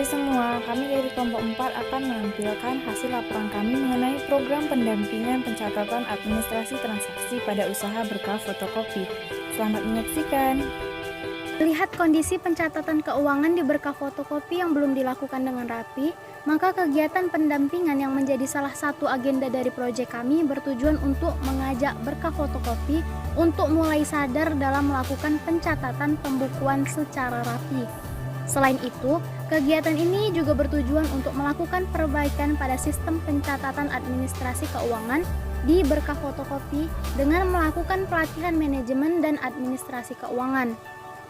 semua, kami dari kelompok 4 akan menampilkan hasil laporan kami mengenai program pendampingan pencatatan administrasi transaksi pada usaha berkah fotokopi. Selamat menyaksikan. Melihat kondisi pencatatan keuangan di berkah fotokopi yang belum dilakukan dengan rapi, maka kegiatan pendampingan yang menjadi salah satu agenda dari proyek kami bertujuan untuk mengajak berkah fotokopi untuk mulai sadar dalam melakukan pencatatan pembukuan secara rapi. Selain itu, kegiatan ini juga bertujuan untuk melakukan perbaikan pada sistem pencatatan administrasi keuangan di berkah fotokopi dengan melakukan pelatihan manajemen dan administrasi keuangan.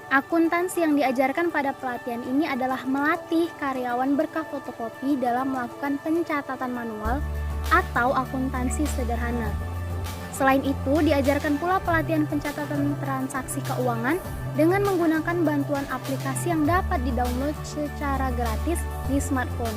Akuntansi yang diajarkan pada pelatihan ini adalah melatih karyawan berkah fotokopi dalam melakukan pencatatan manual atau akuntansi sederhana. Selain itu, diajarkan pula pelatihan pencatatan transaksi keuangan dengan menggunakan bantuan aplikasi yang dapat didownload secara gratis di smartphone.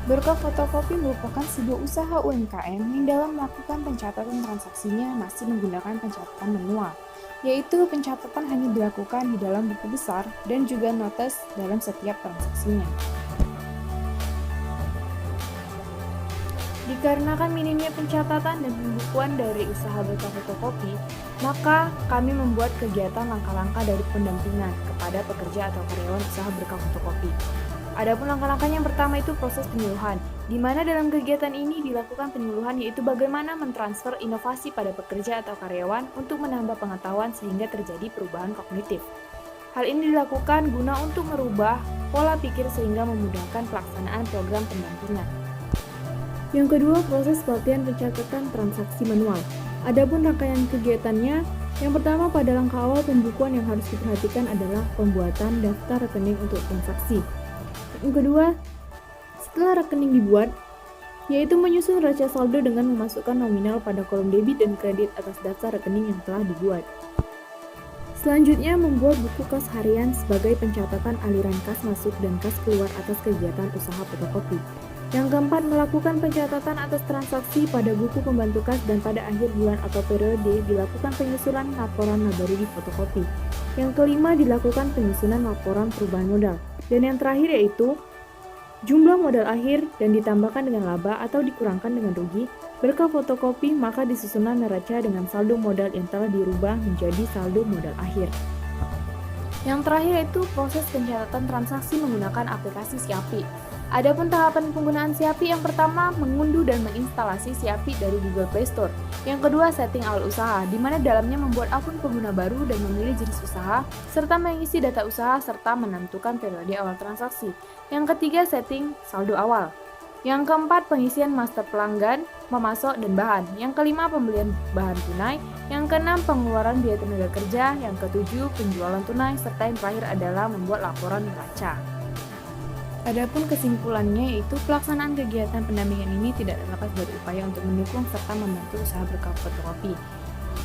Berkah fotokopi merupakan sebuah usaha UMKM yang dalam melakukan pencatatan transaksinya masih menggunakan pencatatan manual, yaitu pencatatan hanya dilakukan di dalam buku besar dan juga notes dalam setiap transaksinya. Dikarenakan minimnya pencatatan dan pembukuan dari usaha berkah fotokopi, maka kami membuat kegiatan langkah-langkah dari pendampingan kepada pekerja atau karyawan usaha berkah fotokopi. Adapun langkah-langkah yang pertama itu proses penyuluhan, di mana dalam kegiatan ini dilakukan penyuluhan yaitu bagaimana mentransfer inovasi pada pekerja atau karyawan untuk menambah pengetahuan sehingga terjadi perubahan kognitif. Hal ini dilakukan guna untuk merubah pola pikir sehingga memudahkan pelaksanaan program pendampingan. Yang kedua, proses pelatihan pencatatan transaksi manual. Adapun rangkaian kegiatannya, yang pertama pada langkah awal pembukuan yang harus diperhatikan adalah pembuatan daftar rekening untuk transaksi. Yang kedua, setelah rekening dibuat, yaitu menyusun raca saldo dengan memasukkan nominal pada kolom debit dan kredit atas daftar rekening yang telah dibuat. Selanjutnya, membuat buku kas harian sebagai pencatatan aliran kas masuk dan kas keluar atas kegiatan usaha fotokopi. Yang keempat, melakukan pencatatan atas transaksi pada buku pembantu kas dan pada akhir bulan atau periode dilakukan penyusunan laporan laba rugi fotokopi. Yang kelima, dilakukan penyusunan laporan perubahan modal. Dan yang terakhir yaitu jumlah modal akhir dan ditambahkan dengan laba atau dikurangkan dengan rugi. Berkah fotokopi maka disusunan neraca dengan saldo modal yang telah dirubah menjadi saldo modal akhir. Yang terakhir yaitu proses pencatatan transaksi menggunakan aplikasi Siapi. Adapun tahapan penggunaan Siapi, yang pertama mengunduh dan menginstalasi Siapi dari Google Play Store. Yang kedua, setting awal usaha, di mana dalamnya membuat akun pengguna baru dan memilih jenis usaha, serta mengisi data usaha serta menentukan periode awal transaksi. Yang ketiga, setting saldo awal. Yang keempat, pengisian master pelanggan, memasok dan bahan. Yang kelima, pembelian bahan tunai. Yang keenam, pengeluaran biaya tenaga kerja. Yang ketujuh, penjualan tunai, serta yang terakhir adalah membuat laporan neraca. Adapun kesimpulannya yaitu pelaksanaan kegiatan pendampingan ini tidak terlepas dari upaya untuk mendukung serta membantu usaha berkah fotokopi.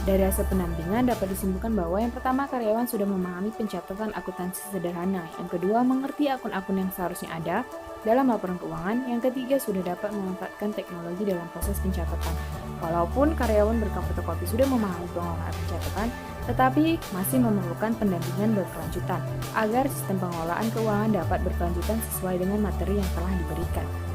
Dari hasil pendampingan dapat disimpulkan bahwa yang pertama, karyawan sudah memahami pencatatan akuntansi sederhana. Yang kedua, mengerti akun-akun yang seharusnya ada dalam laporan keuangan. Yang ketiga, sudah dapat memanfaatkan teknologi dalam proses pencatatan. Walaupun karyawan berkah fotokopi sudah memahami pengelolaan pencatatan, tetapi masih memerlukan pendampingan berkelanjutan agar sistem pengelolaan keuangan dapat berkelanjutan sesuai dengan materi yang telah diberikan.